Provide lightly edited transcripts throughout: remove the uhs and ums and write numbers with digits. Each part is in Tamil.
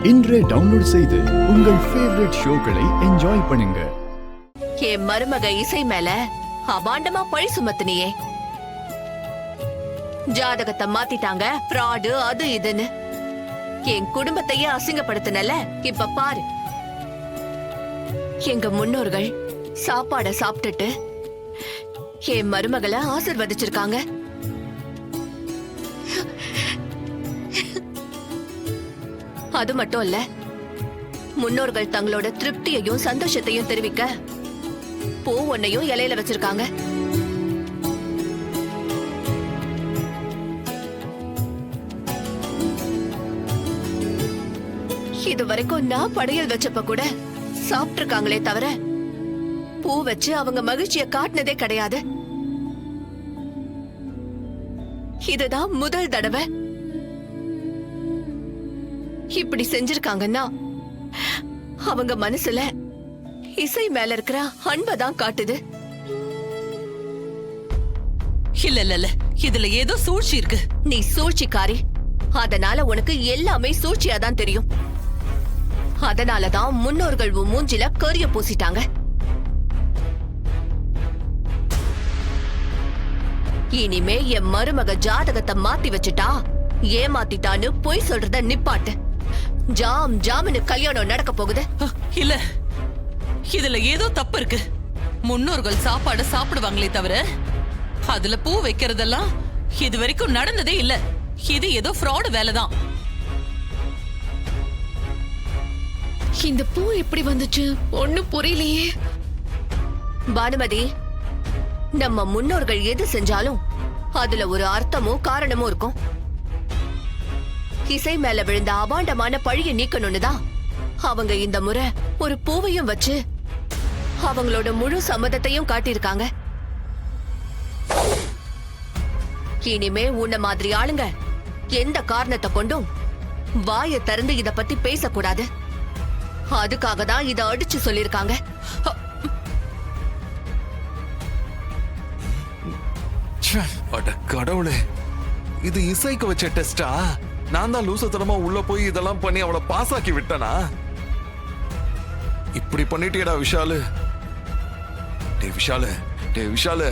இன்றே டவுன்லோட் செய்து உங்கள் ஃபேவரட் ஷோக்களை என்ஜாய் பண்ணுங்க. என் மருமக இசை மேல அபாண்டமா பழி சுமத்துனியே. ஜாதகத்தை மாத்திட்டாங்க, ஃப்ராடு அது இதுன்னு என் குடும்பத்தையே அசிங்கப்படுத்தினல. இப்ப பாரு, எங்க முன்னோர்கள் சாப்பாட சாப்பிட்டுட்டு என் மருமகளை ஆசிர்வதிச்சிருக்காங்க. அது மட்டும் இல்ல, முன்னோர்கள் தங்களோட திருப்தியையும் சந்தோஷத்தையும் தெரிவிக்க பூ ஒன்னையும் இலையில வச்சிருக்காங்க. இது வரைக்கும் நான் படையல் வச்சப்ப கூட சாப்பிட்டு இருக்காங்களே தவிர பூ வச்சு அவங்க மகிழ்ச்சியை காட்டினதே கிடையாது. இதுதான் முதல் தடவை இப்படி செஞ்சிருக்காங்கன்னா அவங்க மனசுல இசை மேல இருக்கிற அன்பதான் காட்டுது. இல்ல இல்ல இல்ல, இதுல ஏதோ சூழ்ச்சி இருக்கு. நீ சூழ்ச்சிக்காரி, அதனால உனக்கு எல்லாமே சூழ்ச்சியாதான் தெரியும். அதனாலதான் முன்னோர்கள் மூஞ்சில கரிய பூசிட்டாங்க. இனிமே என் மருமக ஜாதகத்தை மாத்தி வச்சுட்டா ஏமாத்திட்டான்னு பொய் சொல்றத நிப்பாட்டு. ஜாம் ஜாமுன்னு கல்யாணம் நடக்க போகுது. இல்ல, இதுல ஏதோ தப்பு இருக்கு. முன்னோர்கள் சாப்பாடு சாப்பிடுவாங்களே தவிர அதுல பூ வைக்கிறதெல்லாம் இது வரைக்கும் நடந்ததே இல்ல. இது ஏதோ ஃப்ராட் வேலைதான். இந்த பூ எப்படி வந்துச்சு ஒண்ணும் புரியலையே. பானுமதி, நம்ம முன்னோர்கள் எது செஞ்சாலும் அதுல ஒரு அர்த்தமும் காரணமும் இருக்கும். இசை மேல விழுந்த அபாண்டமான பழிய நீக்கணும்னுதான் அவங்க இந்த முறை ஒரு பூவையும் வச்சு அவங்களோட முழு சம்மதத்தையும் காட்டியிருக்காங்க. இனிமே உன்ன மாதிரி ஆளுங்க எந்த காரணத்தை கொண்டும் வாயை திறந்து இத பத்தி பேசக்கூடாது. அதுக்காக தான் இத அடிச்சு சொல்லிருக்காங்க. கடவுளே, இது இசைக்கு வச்ச டெஸ்டா? நான் தான் லூசத்தனமா உள்ள போய் இதெல்லாம் பண்ணி அவளை பாஸ் ஆக்கி விட்டனா? இப்படி பண்ணிட்டியடா விஷாலு. டே விஷாலு,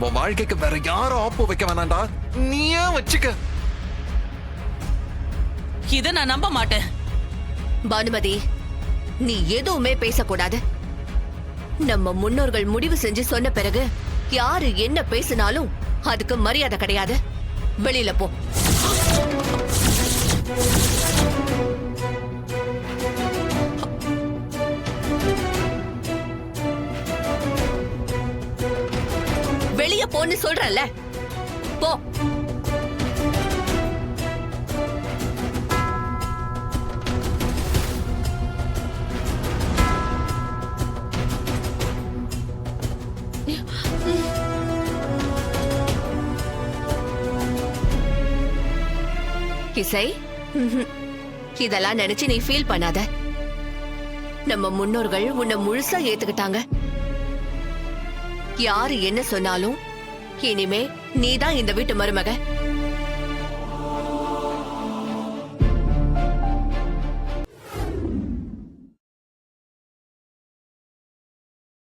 உன் வாழ்க்கைக்கு வேற யாரும் ஆப்பு வைக்க வேணாண்டா, நீயே வச்சுக்க. இத நான் நம்ப மாட்டேன். பானுமதி, நீ எதுவுமே பேசக்கூடாது. நம்ம முன்னோர்கள் முடிவு செஞ்சு சொன்ன பிறகு யாரு என்ன பேசினாலும் அதுக்கு மரியாதை கிடையாது. வெளியில போ. வெளிய போன்னு சொல்றல்ல, போ. இசை, இதெல்லாம் நினைச்சு நீ ஃபீல் பண்ணாத. நம்ம முன்னோர்கள் உன்னை முழுசா ஏத்துக்கிட்டாங்க. யாரு என்ன சொன்னாலும் இனிமே நீதான் இந்த வீட்டு மருமக.